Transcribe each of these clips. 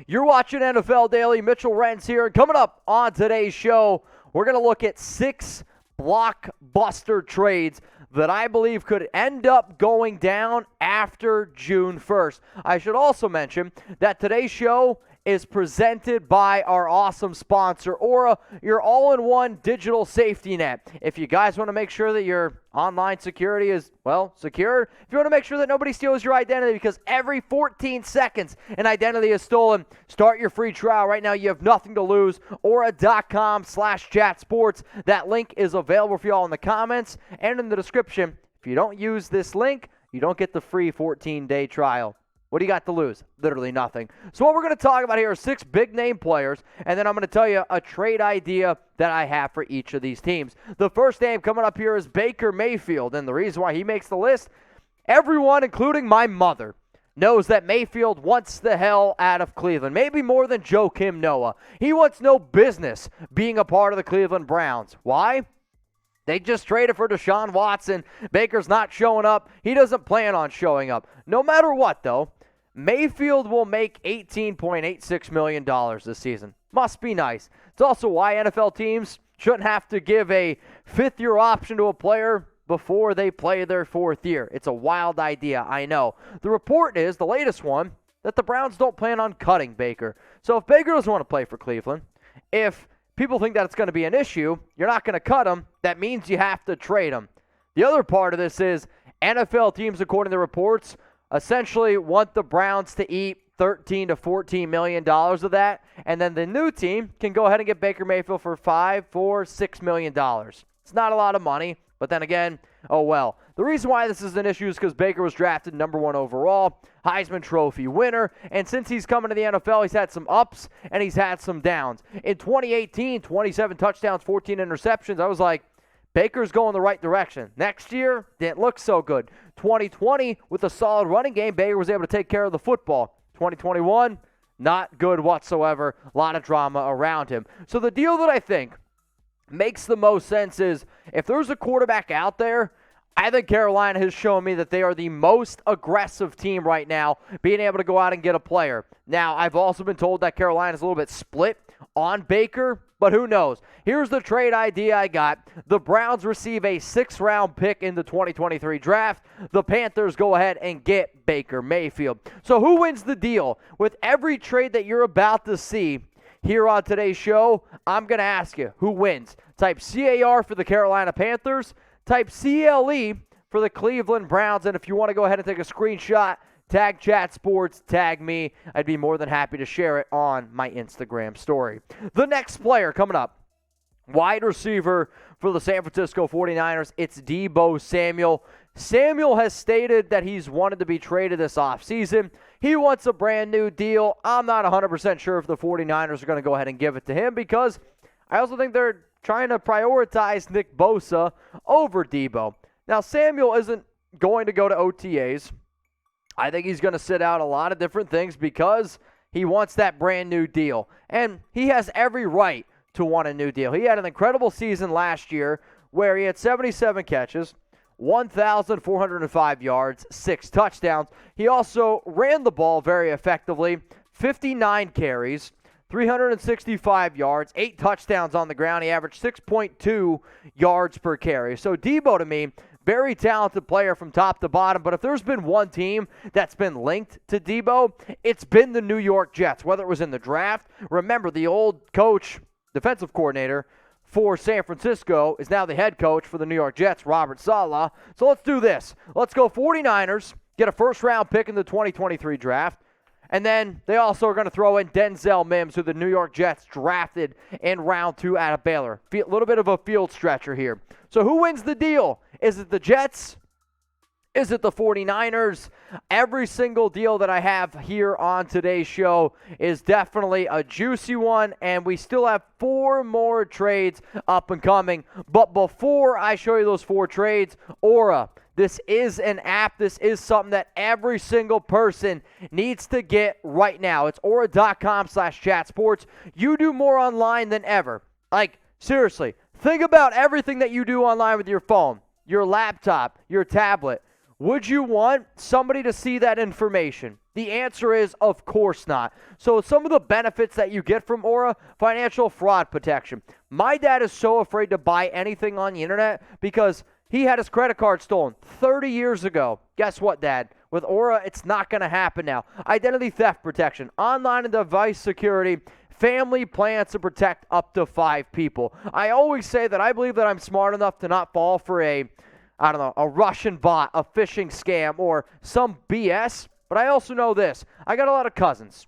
You're watching NFL Daily. Mitchell Rentz here. And coming up on today's show, we're going to look at 6 blockbuster trades that I believe could end up going down after June 1st. I should also mention that today's show is presented by our awesome sponsor, Aura, your all-in-one digital safety net. If you guys want to make sure that your online security is, secure, if you want to make sure that nobody steals your identity, because every 14 seconds an identity is stolen, start your free trial. Right now, you have nothing to lose. Aura.com/chatsports. That link is available for you all in the comments and in the description. If you don't use this link, you don't get the free 14-day trial. What do you got to lose? Literally nothing. So what we're going to talk about here are 6 big-name players, and then I'm going to tell you a trade idea that I have for each of these teams. The first name coming up here is Baker Mayfield, and the reason why he makes the list, everyone, including my mother, knows that Mayfield wants the hell out of Cleveland, maybe more than Joakim Noah. He wants no business being a part of the Cleveland Browns. Why? They just traded for Deshaun Watson. Baker's not showing up. He doesn't plan on showing up. No matter what, though, Mayfield will make $18.86 million this season. Must be nice. It's also why NFL teams shouldn't have to give a 5th-year option to a player before they play their 4th year. It's a wild idea, I know. The report is, the latest one, that the Browns don't plan on cutting Baker. So if Baker doesn't want to play for Cleveland, if people think that it's going to be an issue, you're not going to cut him, that means you have to trade him. The other part of this is NFL teams, according to reports, essentially want the Browns to eat $13 to $14 million of that, and then the new team can go ahead and get Baker Mayfield for $5, $4, $6 million. It's not a lot of money, but then again, oh well. The reason why this is an issue is because Baker was drafted number 1 overall, Heisman Trophy winner, and since he's coming to the NFL, he's had some ups and he's had some downs. In 2018, 27 touchdowns, 14 interceptions. I was like, Baker's going the right direction. Next year, didn't look so good. 2020, with a solid running game, Baker was able to take care of the football. 2021, not good whatsoever. A lot of drama around him. So the deal that I think makes the most sense is if there's a quarterback out there, I think Carolina has shown me that they are the most aggressive team right now, being able to go out and get a player. Now, I've also been told that Carolina is a little bit split on Baker, but who knows? Here's the trade idea I got. The Browns receive a 6th-round pick in the 2023 draft. The Panthers go ahead and get Baker Mayfield. So who wins the deal? With every trade that you're about to see here on today's show, I'm going to ask you, who wins? Type CAR for the Carolina Panthers. Type CLE for the Cleveland Browns. And if you want to go ahead and take a screenshot, tag Chat Sports, tag me. I'd be more than happy to share it on my Instagram story. The next player coming up, wide receiver for the San Francisco 49ers, it's Deebo Samuel. Samuel has stated that he's wanted to be traded this offseason. He wants a brand new deal. I'm not 100% sure if the 49ers are going to go ahead and give it to him because I also think they're trying to prioritize Nick Bosa over Deebo. Now, Samuel isn't going to go to OTAs. I think he's going to sit out a lot of different things because he wants that brand new deal. And he has every right to want a new deal. He had an incredible season last year where he had 77 catches, 1,405 yards, 6 touchdowns. He also ran the ball very effectively, 59 carries, 365 yards, 8 touchdowns on the ground. He averaged 6.2 yards per carry. So Deebo, to me, very talented player from top to bottom, but if there's been one team that's been linked to Deebo, it's been the New York Jets, whether it was in the draft. Remember, the old coach, defensive coordinator for San Francisco, is now the head coach for the New York Jets, Robert Saleh. So let's do this. Let's go 49ers, get a first-round pick in the 2023 draft, and then they also are going to throw in Denzel Mims, who the New York Jets drafted in round 2 out of Baylor. A little bit of a field stretcher here. So who wins the deal? Is it the Jets? Is it the 49ers? Every single deal that I have here on today's show is definitely a juicy one, and we still have 4 more trades up and coming. But before I show you those 4 trades, Aura, this is an app. This is something that every single person needs to get right now. It's aura.com/chatsports. You do more online than ever. Like, seriously, think about everything that you do online with your phone, your laptop, your tablet. Would you want somebody to see that information? The answer is, of course not. So some of the benefits that you get from Aura, financial fraud protection. My dad is so afraid to buy anything on the internet because he had his credit card stolen 30 years ago. Guess what, Dad? With Aura, it's not going to happen now. Identity theft protection, online and device security, family plans to protect up to 5 people. I always say that I believe that I'm smart enough to not fall for a Russian bot, a phishing scam, or some BS. But I also know this. I got a lot of cousins.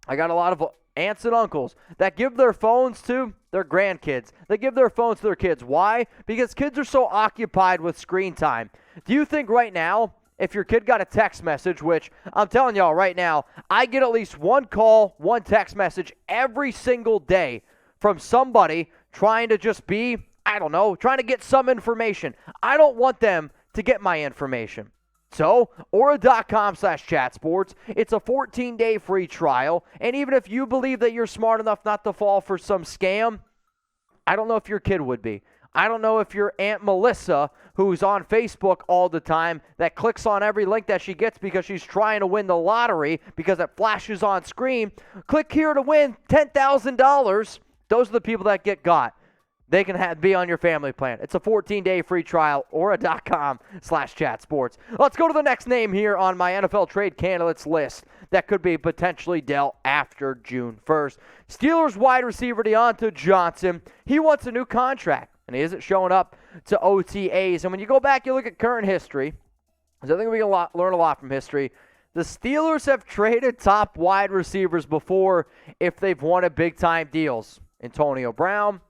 I got a lot of aunts and uncles that give their phones to their grandkids. They give their phones to their kids. Why? Because kids are so occupied with screen time. Do you think right now, if your kid got a text message, which I'm telling y'all right now, I get at least one call, one text message every single day from somebody trying to just be, trying to get some information. I don't want them to get my information. So, Aura.com/chatsports. It's a 14-day free trial. And even if you believe that you're smart enough not to fall for some scam, I don't know if your kid would be. I don't know if your Aunt Melissa, who's on Facebook all the time, that clicks on every link that she gets because she's trying to win the lottery because it flashes on screen. Click here to win $10,000. Those are the people that get got. They can be on your family plan. It's a 14-day free trial, Aura.com/chatsports. Let's go to the next name here on my NFL trade candidates list that could be potentially dealt after June 1st. Steelers wide receiver Diontae Johnson. He wants a new contract, and he isn't showing up to OTAs. And when you go back, you look at current history, because I think we can learn a lot from history. The Steelers have traded top wide receivers before if they've wanted big-time deals. Antonio Brown,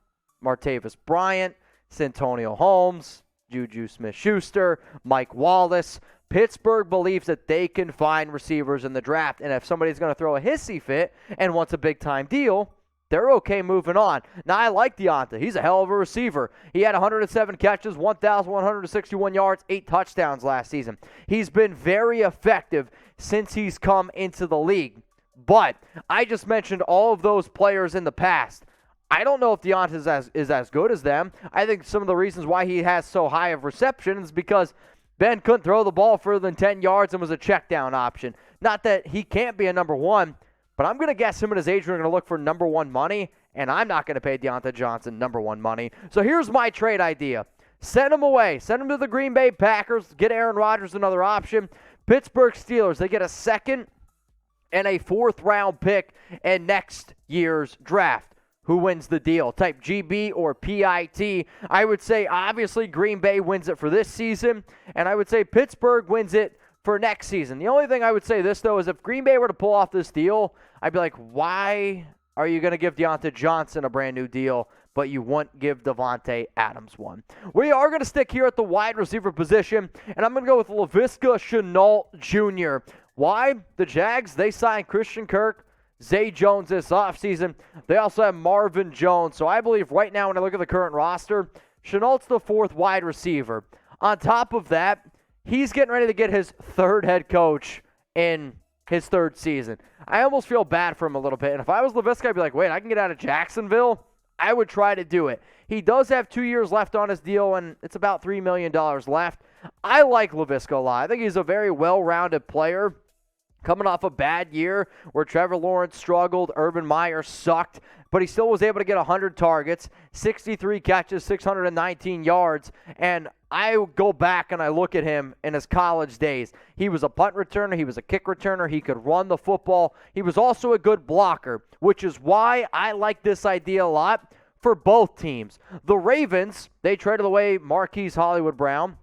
Martavis Bryant, Santonio Holmes, Juju Smith-Schuster, Mike Wallace. Pittsburgh believes that they can find receivers in the draft, and if somebody's going to throw a hissy fit and wants a big-time deal, they're okay moving on. Now, I like Diontae. He's a hell of a receiver. He had 107 catches, 1,161 yards, 8 touchdowns last season. He's been very effective since he's come into the league. But I just mentioned all of those players in the past. I don't know if Diontae is as good as them. I think some of the reasons why he has so high of reception is because Ben couldn't throw the ball further than 10 yards and was a check down option. Not that he can't be a number one, but I'm going to guess him and his agent are going to look for number one money, and I'm not going to pay Diontae Johnson number one money. So here's my trade idea. Send him away. Send him to the Green Bay Packers. Get Aaron Rodgers another option. Pittsburgh Steelers, they get a second and a 4th-round pick in next year's draft. Who wins the deal? Type GB or PIT. I would say, obviously, Green Bay wins it for this season, and I would say Pittsburgh wins it for next season. The only thing I would say this, though, is if Green Bay were to pull off this deal, I'd be like, why are you going to give Diontae Johnson a brand new deal, but you won't give Davante Adams one? We are going to stick here at the wide receiver position, and I'm going to go with Laviska Shenault Jr. Why? The Jags, they signed Christian Kirk, Zay Jones this offseason. They also have Marvin Jones. So I believe right now when I look at the current roster, Shenault's the 4th wide receiver. On top of that, he's getting ready to get his 3rd head coach in his 3rd season. I almost feel bad for him a little bit. And if I was Laviska, I'd be like, wait, I can get out of Jacksonville? I would try to do it. He does have 2 years left on his deal, and it's about $3 million left. I like Laviska a lot. I think he's a very well-rounded player. Coming off a bad year where Trevor Lawrence struggled, Urban Meyer sucked, but he still was able to get 100 targets, 63 catches, 619 yards. And I go back and I look at him in his college days. He was a punt returner. He was a kick returner. He could run the football. He was also a good blocker, which is why I like this idea a lot for both teams. The Ravens, they traded away Marquise Hollywood Brown.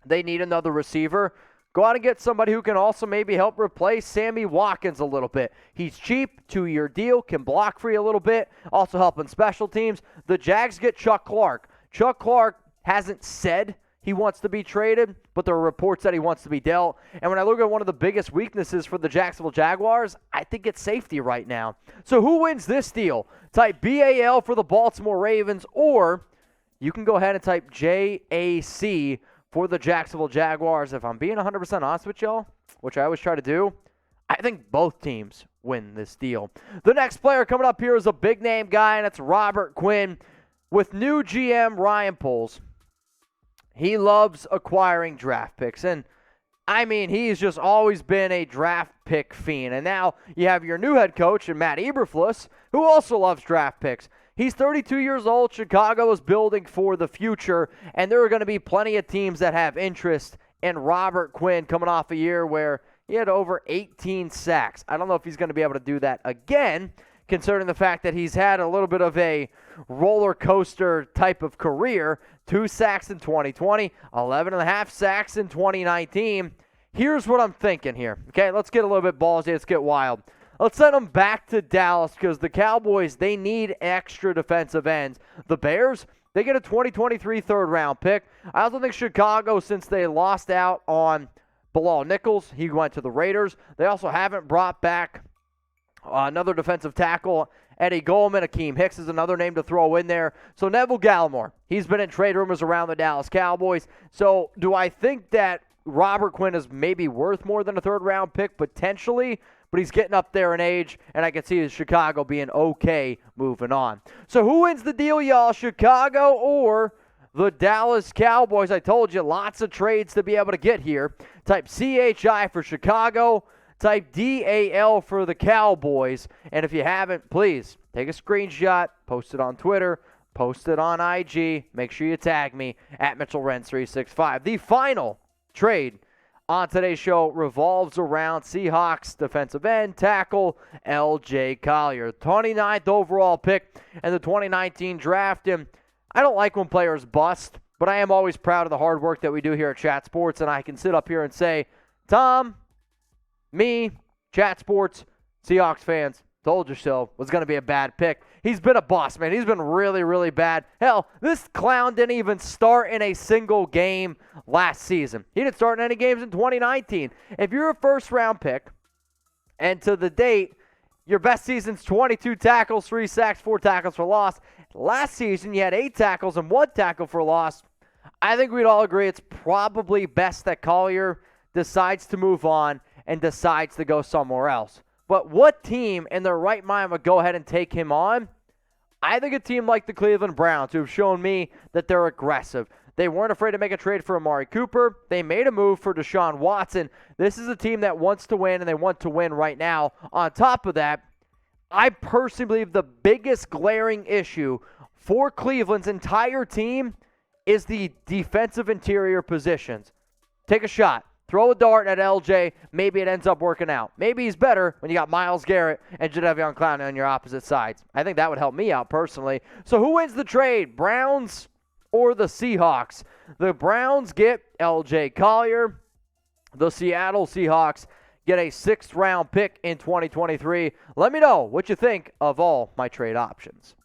They need another receiver. Go out and get somebody who can also maybe help replace Sammy Watkins a little bit. He's cheap, 2-year deal, can block for you a little bit, also helping special teams. The Jags get Chuck Clark. Chuck Clark hasn't said he wants to be traded, but there are reports that he wants to be dealt. And when I look at one of the biggest weaknesses for the Jacksonville Jaguars, I think it's safety right now. So who wins this deal? Type BAL for the Baltimore Ravens, or you can go ahead and type JAC for the Jacksonville Jaguars. If I'm being 100% honest with y'all, which I always try to do, I think both teams win this deal. The next player coming up here is a big-name guy, and it's Robert Quinn. With new GM Ryan Poles, he loves acquiring draft picks, and I mean, he's just always been a draft pick fiend. And now you have your new head coach, Matt Eberflus, who also loves draft picks. He's 32 years old. Chicago is building for the future, and there are going to be plenty of teams that have interest in Robert Quinn coming off a year where he had over 18 sacks. I don't know if he's going to be able to do that again, considering the fact that he's had a little bit of a roller coaster type of career. 2 sacks in 2020, 11.5 sacks in 2019. Here's what I'm thinking here. Okay, let's get a little bit ballsy. Let's get wild. Let's send them back to Dallas because the Cowboys, they need extra defensive ends. The Bears, they get a 2023 third-round pick. I also think Chicago, since they lost out on Bilal Nichols, he went to the Raiders. They also haven't brought back another defensive tackle. Eddie Goldman, Akeem Hicks is another name to throw in there. So Neville Gallimore, he's been in trade rumors around the Dallas Cowboys. So do I think that Robert Quinn is maybe worth more than a third-round pick? Potentially, but he's getting up there in age, and I can see Chicago being okay moving on. So who wins the deal, y'all? Chicago or the Dallas Cowboys? I told you, lots of trades to be able to get here. Type CHI for Chicago. Type DAL for the Cowboys. And if you haven't, please take a screenshot, post it on Twitter, post it on IG. Make sure you tag me at MitchellRens365. The final trade on today's show revolves around Seahawks defensive end tackle L.J. Collier. 29th overall pick in the 2019 draft. And I don't like when players bust, but I am always proud of the hard work that we do here at Chat Sports. And I can sit up here and say, Tom, me, Chat Sports, Seahawks fans, told you so, was going to be a bad pick. He's been a bust, man. He's been really, really bad. Hell, this clown didn't even start in a single game last season. He didn't start in any games in 2019. If you're a first-round pick, and to the date, your best season's 22 tackles, 3 sacks, 4 tackles for loss. Last season, you had 8 tackles and 1 tackle for loss. I think we'd all agree it's probably best that Collier decides to move on and decides to go somewhere else. But what team in their right mind would go ahead and take him on? I think a team like the Cleveland Browns, who have shown me that they're aggressive. They weren't afraid to make a trade for Amari Cooper. They made a move for Deshaun Watson. This is a team that wants to win, and they want to win right now. On top of that, I personally believe the biggest glaring issue for Cleveland's entire team is the defensive interior positions. Take a shot. Throw a dart at LJ. Maybe it ends up working out. Maybe he's better when you got Myles Garrett and Jadeveon Clowney on your opposite sides. I think that would help me out personally. So who wins the trade? Browns or the Seahawks? The Browns get LJ Collier. The Seattle Seahawks get a 6th-round pick in 2023. Let me know what you think of all my trade options.